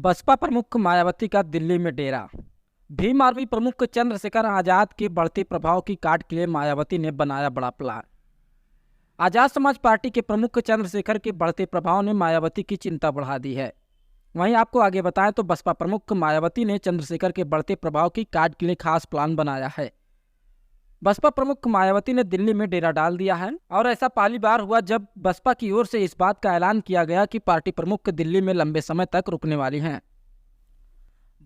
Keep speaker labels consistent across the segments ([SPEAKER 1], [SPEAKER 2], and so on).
[SPEAKER 1] बसपा प्रमुख मायावती का दिल्ली में डेरा। भीम आर्मी प्रमुख चंद्रशेखर आजाद के बढ़ते प्रभाव की काट के लिए मायावती ने बनाया बड़ा प्लान। आजाद समाज पार्टी के प्रमुख चंद्रशेखर के बढ़ते प्रभाव ने मायावती की चिंता बढ़ा दी है। वहीं आपको आगे बताएं तो बसपा प्रमुख मायावती ने चंद्रशेखर के बढ़ते प्रभाव की काट के लिए खास प्लान बनाया है। बसपा प्रमुख मायावती ने दिल्ली में डेरा डाल दिया है और ऐसा पहली बार हुआ जब बसपा की ओर से इस बात का ऐलान किया गया कि पार्टी प्रमुख दिल्ली में लंबे समय तक रुकने वाली हैं।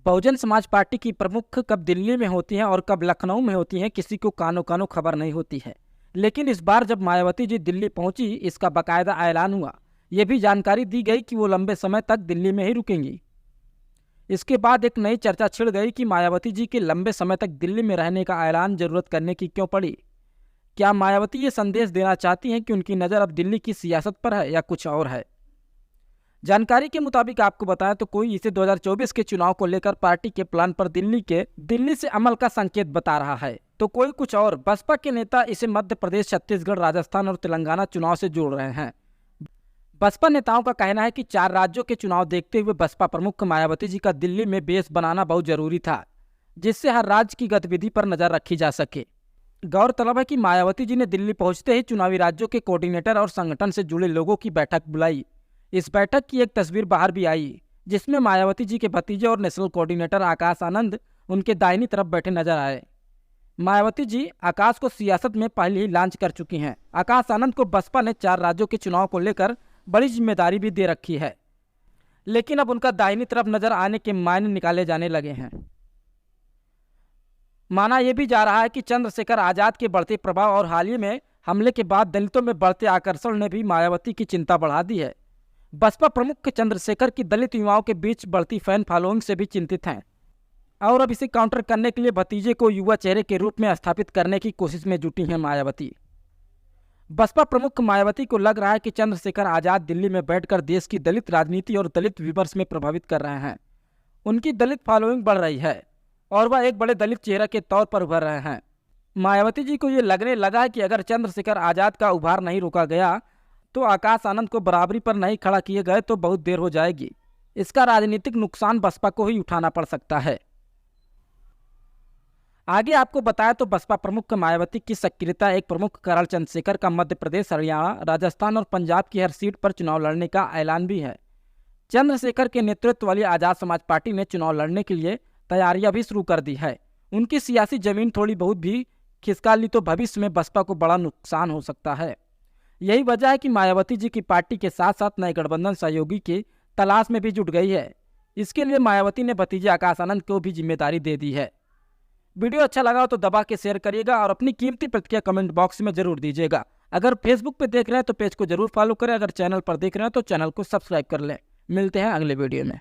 [SPEAKER 1] बहुजन समाज पार्टी की प्रमुख कब दिल्ली में होती हैं और कब लखनऊ में होती हैं, किसी को कानो कानो खबर नहीं होती है। लेकिन इस बार जब मायावती जी दिल्ली पहुंची, इसका बाकायदा ऐलान हुआ। ये भी जानकारी दी गई कि वो लंबे समय तक दिल्ली में ही रुकेंगी। इसके बाद एक नई चर्चा छिड़ गई कि मायावती जी के लंबे समय तक दिल्ली में रहने का ऐलान जरूरत करने की क्यों पड़ी। क्या मायावती ये संदेश देना चाहती हैं कि उनकी नज़र अब दिल्ली की सियासत पर है या कुछ और है। जानकारी के मुताबिक आपको बताया तो कोई इसे 2024 के चुनाव को लेकर पार्टी के प्लान पर दिल्ली से अमल का संकेत बता रहा है, तो कोई कुछ और। बसपा के नेता इसे मध्य प्रदेश, छत्तीसगढ़, राजस्थान और तेलंगाना चुनाव से जोड़ रहे हैं। बसपा नेताओं का कहना है कि 4 राज्यों के चुनाव देखते हुए बसपा प्रमुख मायावती जी का दिल्ली में बेस बनाना बहुत जरूरी था, जिससे हर राज्य की गतिविधि पर नजर रखी जा सके। गौरतलब है कि मायावती जी ने दिल्ली पहुंचते ही चुनावी राज्यों के कोऑर्डिनेटर और संगठन से जुड़े लोगों की बैठक बुलाई। इस बैठक की एक तस्वीर बाहर भी आई, जिसमें मायावती जी के भतीजे और नेशनल कोऑर्डिनेटर आकाश आनंद उनके दाहिनी तरफ बैठे नजर आए। मायावती जी आकाश को सियासत में पहले ही लॉन्च कर चुकी हैं। आकाश आनंद को बसपा ने 4 राज्यों के चुनाव को लेकर बड़ी जिम्मेदारी भी दे रखी है, लेकिन अब उनका दाहिनी तरफ नजर आने के मायने निकाले जाने लगे हैं। माना यह भी जा रहा है कि चंद्रशेखर आजाद के बढ़ते प्रभाव और हाल ही में हमले के बाद दलितों में बढ़ते आकर्षण ने भी मायावती की चिंता बढ़ा दी है। बसपा प्रमुख चंद्रशेखर की दलित युवाओं के बीच बढ़ती फैन फॉलोइंग से भी चिंतित हैं और अब इसे काउंटर करने के लिए भतीजे को युवा चेहरे के रूप में स्थापित करने की कोशिश में जुटी हैं मायावती। बसपा प्रमुख मायावती को लग रहा है कि चंद्रशेखर आजाद दिल्ली में बैठकर देश की दलित राजनीति और दलित विमर्श में प्रभावित कर रहे हैं। उनकी दलित फॉलोइंग बढ़ रही है और वह एक बड़े दलित चेहरा के तौर पर उभर रहे हैं। मायावती जी को ये लगने लगा है कि अगर चंद्रशेखर आजाद का उभार नहीं रोका गया तो आकाश आनंद को बराबरी पर नहीं खड़ा किए गए तो बहुत देर हो जाएगी। इसका राजनीतिक नुकसान बसपा को ही उठाना पड़ सकता है। आगे आपको बताया तो बसपा प्रमुख मायावती की सक्रियता एक प्रमुख कारण चंद्रशेखर का मध्य प्रदेश, हरियाणा, राजस्थान और पंजाब की हर सीट पर चुनाव लड़ने का ऐलान भी है। चंद्रशेखर के नेतृत्व वाली आजाद समाज पार्टी ने चुनाव लड़ने के लिए तैयारियां भी शुरू कर दी है। उनकी सियासी जमीन थोड़ी बहुत भी खिसका ली तो भविष्य में बसपा को बड़ा नुकसान हो सकता है। यही वजह है कि मायावती जी की पार्टी के साथ साथ नए गठबंधन सहयोगी की तलाश में भी जुट गई है। इसके लिए मायावती ने भतीजे आकाश आनंद को भी जिम्मेदारी दे दी है। वीडियो अच्छा लगा हो तो दबा के शेयर करिएगा और अपनी कीमती प्रतिक्रिया कमेंट बॉक्स में जरूर दीजिएगा। अगर फेसबुक पे देख रहे हैं तो पेज को जरूर फॉलो करें। अगर चैनल पर देख रहे हैं तो चैनल को सब्सक्राइब कर लें। मिलते हैं अगले वीडियो में।